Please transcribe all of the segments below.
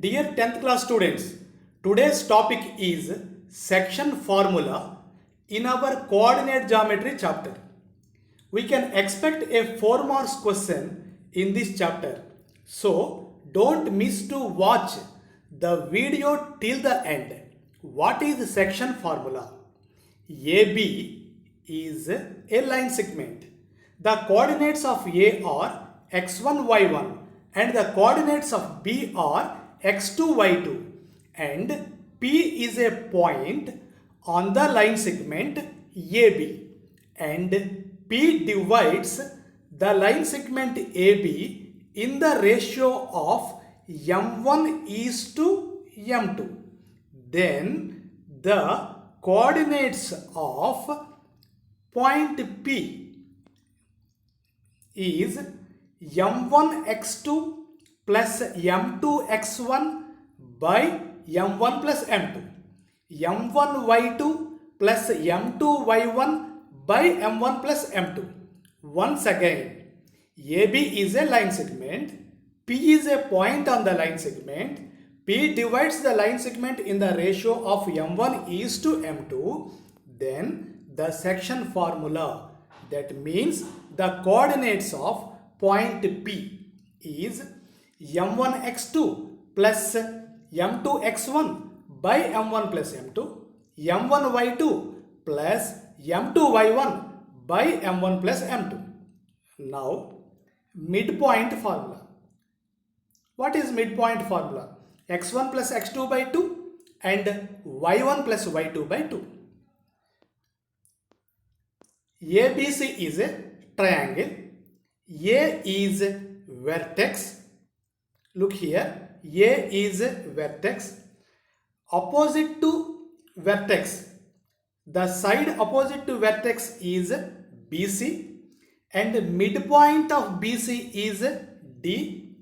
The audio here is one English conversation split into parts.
Dear 10th class students, today's topic is section formula in our coordinate geometry chapter. We can expect a 4 marks question in this chapter. So don't miss to watch the video till the end. What is section formula? AB is a line segment. The coordinates of A are x1, y1 and the coordinates of B are x2, y2 and P is a point on the line segment AB and P divides the line segment AB in the ratio of m1 is to m2. Then the coordinates of point P is m1x2 plus m2x1 by m1 plus m2, m1y2 plus m2y1 by m1 plus m2. Once again, AB is a line segment, P is a point on the line segment, P divides the line segment in the ratio of m1 is to m2, then the section formula, that means the coordinates of point P is m1x2 plus m2x1 by m1 plus m2, m1y2 plus m2y1 by m1 plus m2. Now, midpoint formula. What is midpoint formula? x1 plus x2 by 2 and y1 plus y2 by 2. ABC is a triangle. A is vertex. Look here. A is vertex. Opposite to vertex. The side opposite to vertex is BC and midpoint of BC is D.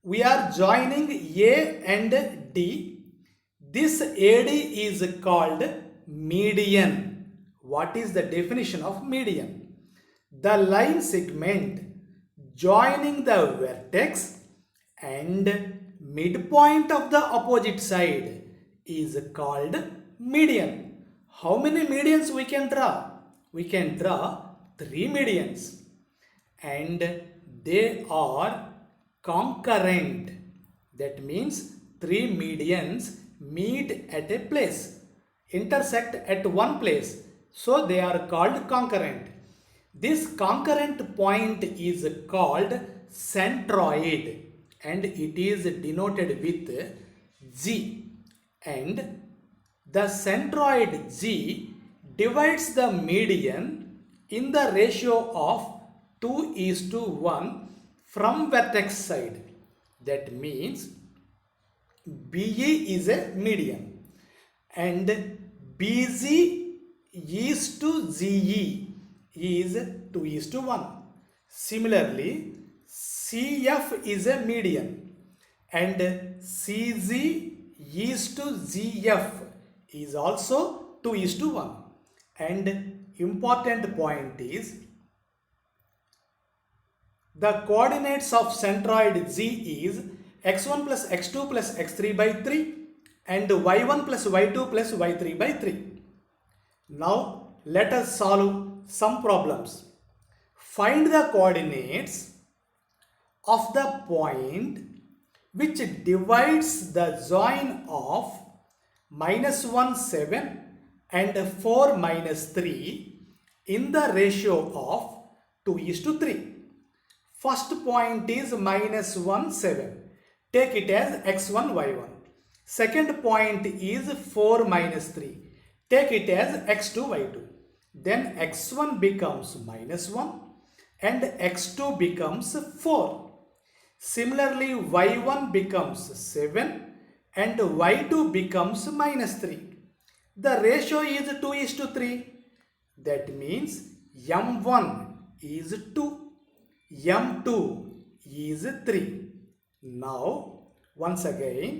We are joining A and D. This AD is called median. What is the definition of median? The line segment joining the vertex and midpoint of the opposite side is called median. How many medians we can draw? We can draw 3 medians and they are concurrent. That means 3 medians meet at a place, intersect at one place. So they are called concurrent. This concurrent point is called centroid and it is denoted with G, and the centroid G divides the median in the ratio of 2:1 from vertex side. That means BE is a median and BG is to GE is 2:1. Similarly, CF is a median and CG is to GF is also 2:1. And important point is the coordinates of centroid G is x1 plus x2 plus x3 by 3 and y1 plus y2 plus y3 by 3. Now let us solve some problems. Find the coordinates of the point which divides the join of -1, 7 and 4, -3 in the ratio of 2:3. First point is -1, 7. Take it as x1, y1. Second point is 4, -3. Take it as x2, y2. Then x1 becomes -1 and x2 becomes 4. Similarly, y1 becomes 7 and y2 becomes -3. The ratio is 2:3. That means m1 is 2, m2 is 3. Now, once again,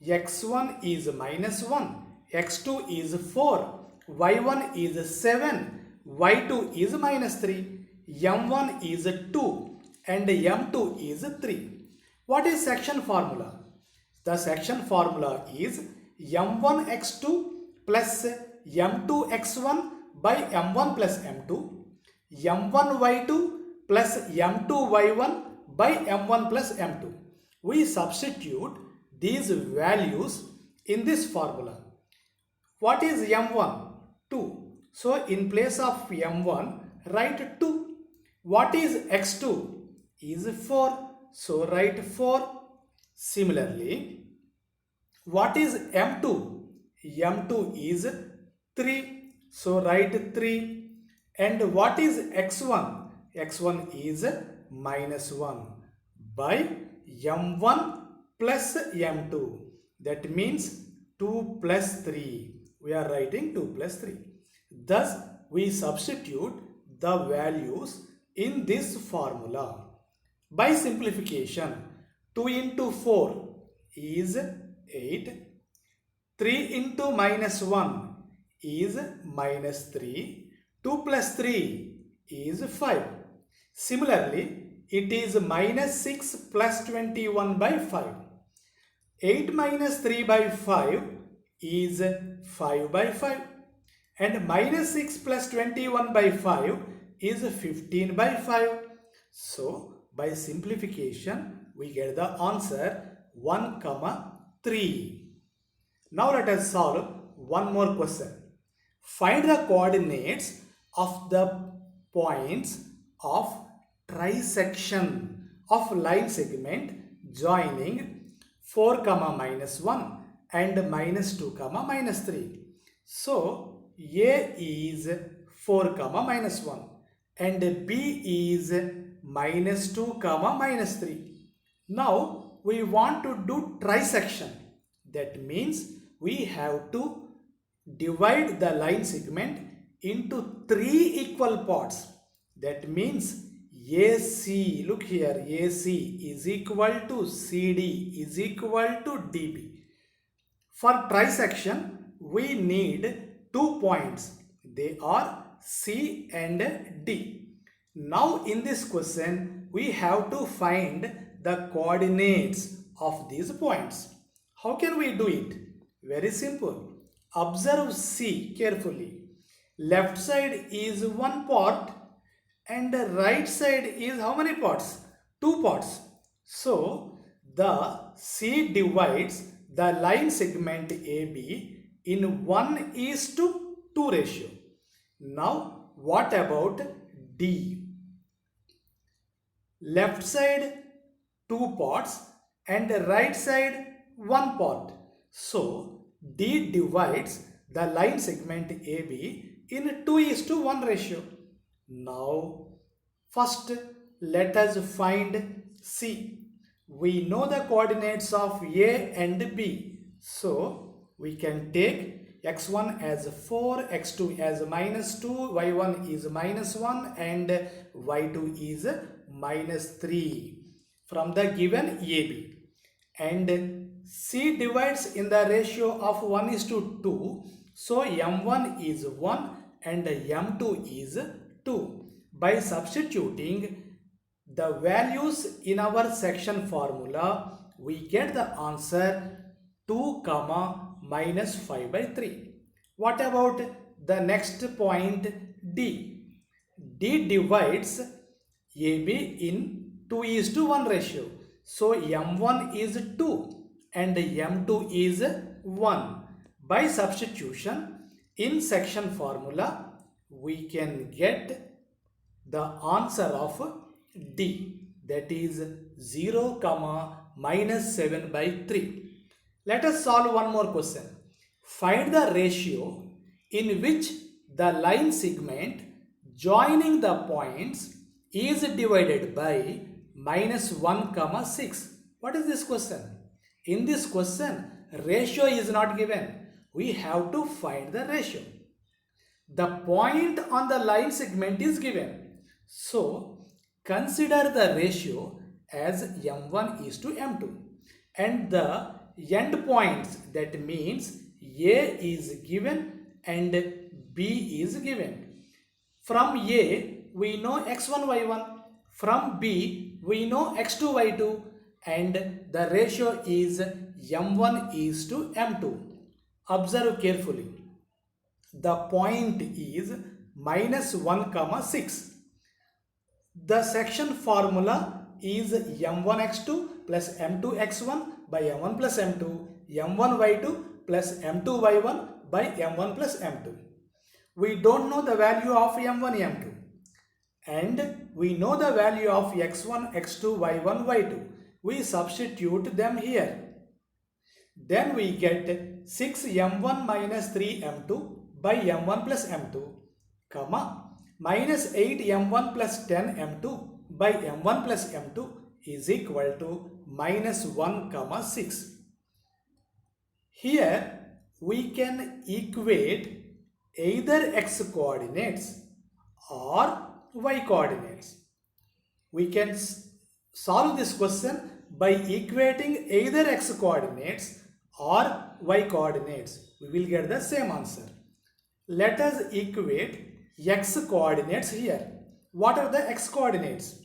x1 is -1, x2 is 4, y1 is 7, y2 is -3, m1 is 2 and m2 is 3. What is section formula? The section formula is m1x2 plus m2x1 by m1 plus m2, m1y2 plus m2y1 by m1 plus m2. We substitute these values in this formula. What is m1? 2. So in place of m1, write 2. What is x2? Is 4. So write 4. Similarly, what is m2? m2 is 3. So write 3. And what is x1? x1 is minus 1 by m1 plus m2. That means 2 plus 3. We are writing 2 plus 3. Thus, we substitute the values in this formula. By simplification, 2 into 4 is 8. 3 into minus 1 is minus 3. 2 plus 3 is 5. Similarly, it is minus 6 plus 21 by 5. 8 minus 3 by 5 is 5 by 5. And minus 6 plus 21 by 5 is 15 by 5. So, by simplification, we get the answer 1, 3. Now let us solve one more question. Find the coordinates of the points of trisection of line segment joining 4, minus 1 and minus 2, minus 3. So, A is 4, minus 1 and B is minus 2, minus 3. Now, we want to do trisection. That means we have to divide the line segment into 3 equal parts. That means AC, look here, AC is equal to CD is equal to DB. For trisection, we need 2 points. They are C and D. Now in this question, we have to find the coordinates of these points. How can we do it? Very simple. Observe C carefully. Left side is 1 part and the right side is how many parts? 2 parts. So, the C divides the line segment AB in 1:2 ratio. Now, what about D? Left side 2 parts and right side 1 part. So, D divides the line segment AB in 2:1 ratio. Now, first let us find C. We know the coordinates of A and B. So, we can take x1 as 4, x2 as minus 2, y1 is minus 1 and y2 is minus 3 from the given AB. And C divides in the ratio of 1:2. So, m1 is 1 and m2 is 2. By substituting the values in our section formula, we get the answer 2, minus 5 by 3. What about the next point D? D divides AB in 2:1 ratio. So, m1 is 2 and m2 is 1. By substitution in section formula, we can get the answer of D, that is 0, minus 7 by 3. Let us solve one more question. Find the ratio in which the line segment joining the points is divided by minus 1, 6. What is this question? In this question, ratio is not given. We have to find the ratio. The point on the line segment is given. So, consider the ratio as m1:m2 and the end points, that means A is given and B is given. From A, we know x1, y1. From B, we know x2, y2. and the ratio is m1 is to m2. Observe carefully. The point is minus 1 comma 6. The section formula is m1x2 plus m2x1 by m1 plus m2, m1y2 plus m2y1 by m1 plus m2. We don't know the value of m1, m2, and we know the value of x1, x2, y1, y2. We substitute them here. Then we get 6m1 minus 3m2 by m1 plus m2, comma, minus 8m1 plus 10m2 by m1 plus m2 is equal to minus 1 comma 6. Here we can equate either x coordinates or y coordinates. We can solve this question by equating either x coordinates or y coordinates. We will get the same answer. Let us equate x coordinates here. What are the x coordinates?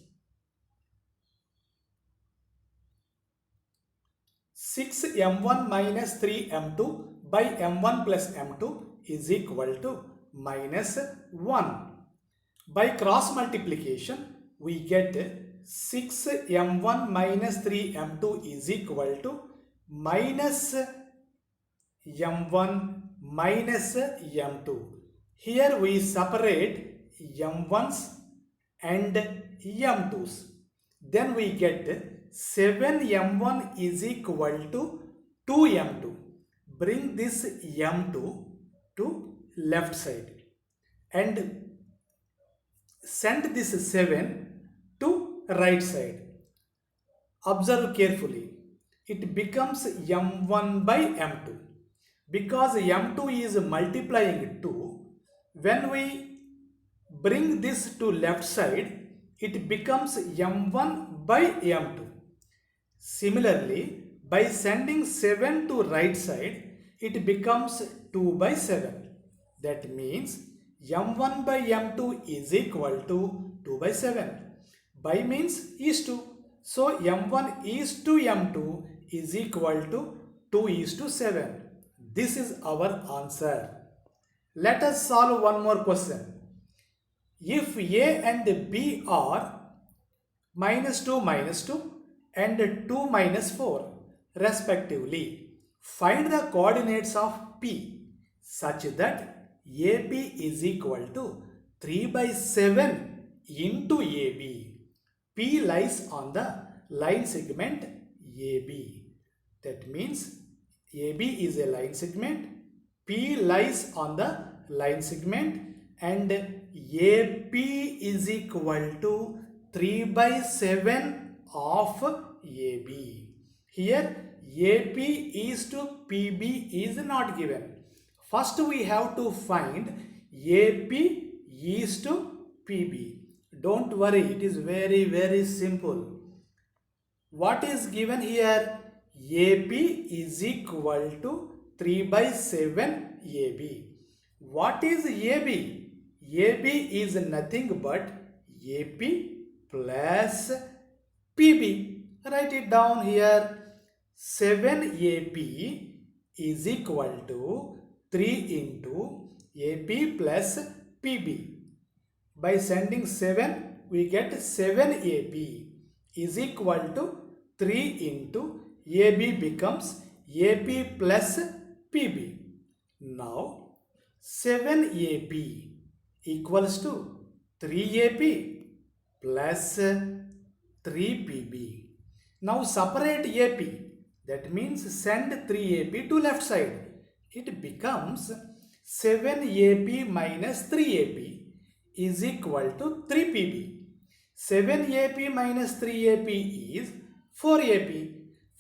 6m1 minus 3m2 by m1 plus m2 is equal to minus 1. By cross multiplication, we get 6m1 minus 3m2 is equal to minus m1 minus m2. Here we separate m1s and m2s. Then we get 7m1 is equal to 2m2. Bring this m2 to left side and send this 7 to right side. Observe carefully. It becomes m1 by m2. Because m2 is multiplying 2, when we bring this to left side, it becomes m1 by m2. Similarly, by sending 7 to right side, it becomes 2 by 7. That means m1 by m2 is equal to 2 by 7. By means is to. So m1 is to m2 is equal to 2 is to 7. This is our answer. Let us solve one more question. If A and B are minus 2 and 2 minus 4 respectively, find the coordinates of P such that AB is equal to 3 by 7 into AB. P lies on the line segment AB. That means AB is a line segment, P lies on the line segment, and AP is equal to 3 by 7 of AB. Here AP is to PB is not given. First we have to find AP is to PB. Don't worry, it is very simple. What is given here? AP is equal to 3 by 7 AB. What is AB? AB is nothing but AP plus PB. Write it down here. 7AP is equal to 3 into AP plus PB. By sending 7, we get 7AP is equal to 3 into AB becomes AP plus PB. Now 7AP equals to 3AP plus 3PB. Now separate AP. That means send 3AP to left side. It becomes 7AP minus 3AP is equal to 3PB. 7AP minus 3AP is 4AP.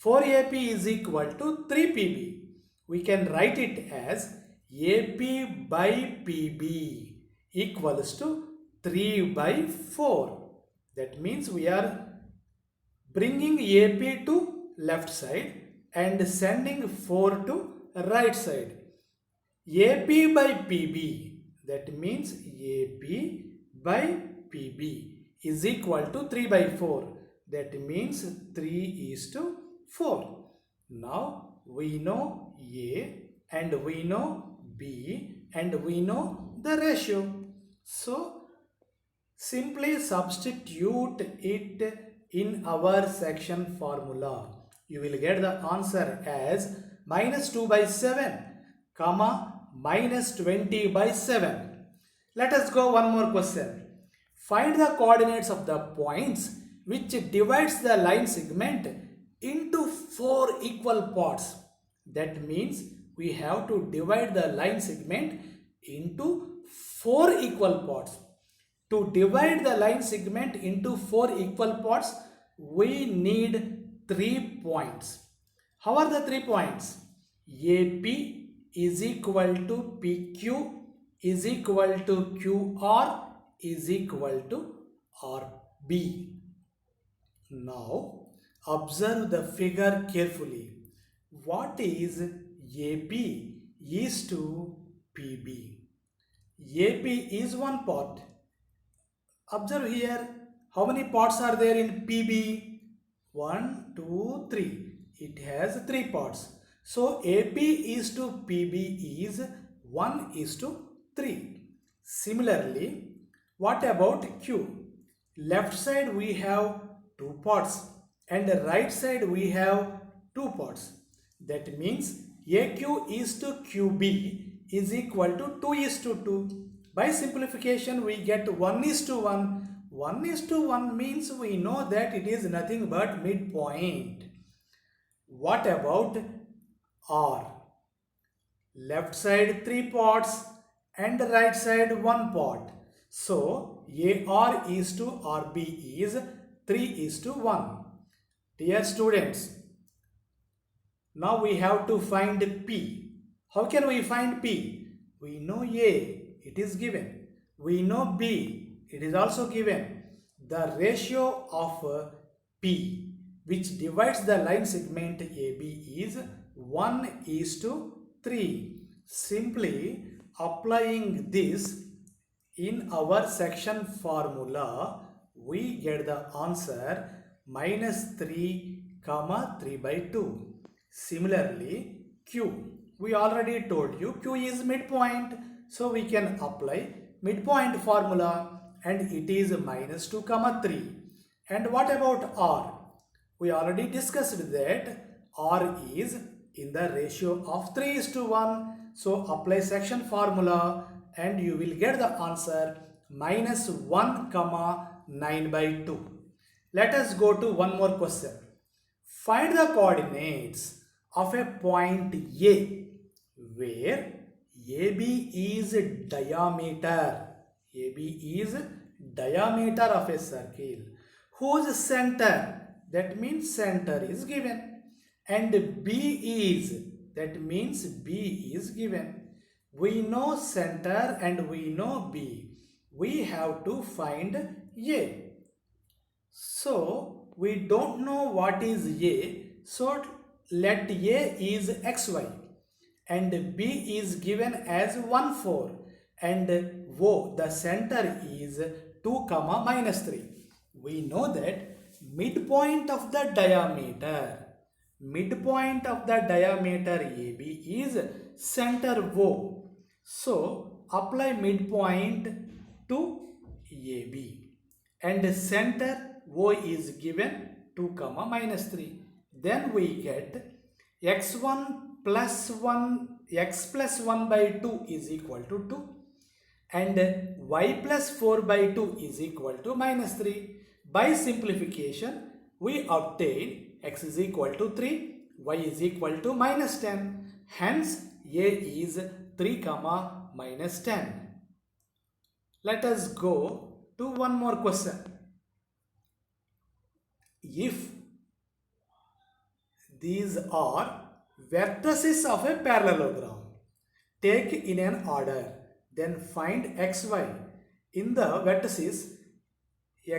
4AP is equal to 3PB. We can write it as AP by PB equals to 3 by 4. That means we are bringing AP to left side and sending 4 to right side. AP by PB, that means AP by PB is equal to 3 by 4. That means 3:4. Now we know A and we know B and we know the ratio. So simply substitute it in our section formula. You will get the answer as -2/7, comma -20/7. Let us go one more question. Find the coordinates of the points which divides the line segment into 4 equal parts. That means we have to divide the line segment into 4 equal parts. To divide the line segment into 4 equal parts, we need 3 points. How are the 3 points? AP is equal to PQ is equal to QR is equal to RB. Now observe the figure carefully. What is AB is to PB? AP is one part. Observe here, how many parts are there in PB? 1, 2, 3. It has 3 parts. So AP is to PB is 1:3. Similarly, what about Q? Left side we have 2 parts and right side we have 2 parts. That means AQ is to QB is equal to 2:2. By simplification we get 1:1. 1:1 means we know that it is nothing but midpoint. What about R? Left side 3 parts and right side 1 part. So AR is to RB is 3:1. Dear students, now we have to find P. How can we find P? We know A, it is given. We know B, it is also given. The ratio of P which divides the line segment AB is 1:3. Simply applying this in our section formula, we get the answer -3, 3/2. Similarly, Q. We already told you Q is midpoint. So we can apply midpoint formula and it is -2, 3. And what about R? We already discussed that R is in the ratio of 3:1. So apply section formula and you will get the answer -1, 9/2. Let us go to one more question. Find the coordinates of a point A where AB is diameter. AB is diameter of a circle whose center, that means center is given, and B is, that means B is given. We know center and we know B. We have to find A. So we don't know what is A. So let A is XY and B is given as 1, 4 and O, the center is 2, -3. We know that midpoint of the diameter AB is center O. So apply midpoint to AB and center O is given 2, -3. Then we get x1 plus 1, x plus 1/2 is equal to 2 and y plus 4/2 is equal to -3. By simplification, we obtain x is equal to 3, y is equal to -10. Hence, A is 3, -10. Let us go to one more question. If these are vertices of a parallelogram, take in an order, then find xy. In the vertices,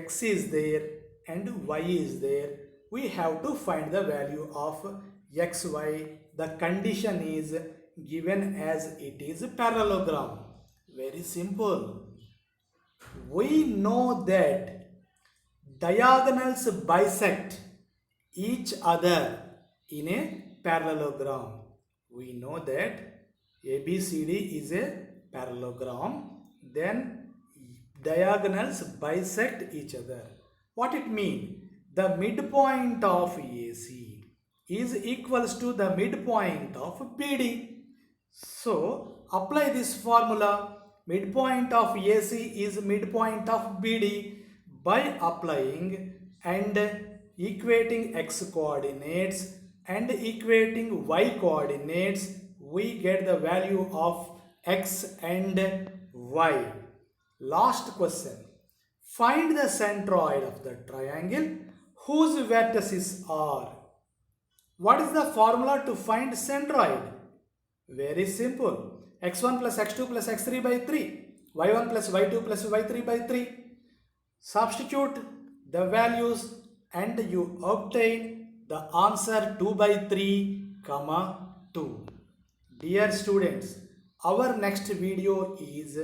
x is there and y is there. We have to find the value of xy. The condition is given as it is a parallelogram. Very simple. We know that diagonals bisect each other in a parallelogram. We know that ABCD is a parallelogram. Then diagonals bisect each other. What it means? The midpoint of AC is equals to the midpoint of BD. So apply this formula. Midpoint of AC is midpoint of BD. By applying and equating x coordinates and equating y coordinates, we get the value of x and y. Last question. Find the centroid of the triangle whose vertices are. What is the formula to find centroid? Very simple. x1 plus x2 plus x3 by 3. y1 plus y2 plus y3 by 3. Substitute the values and you obtain the answer 2 by 3, 2. Dear students, our next video is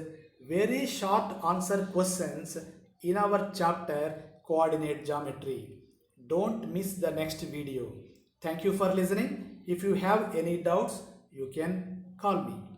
very short answer questions in our chapter Coordinate Geometry. Don't miss the next video. Thank you for listening. If you have any doubts, you can call me.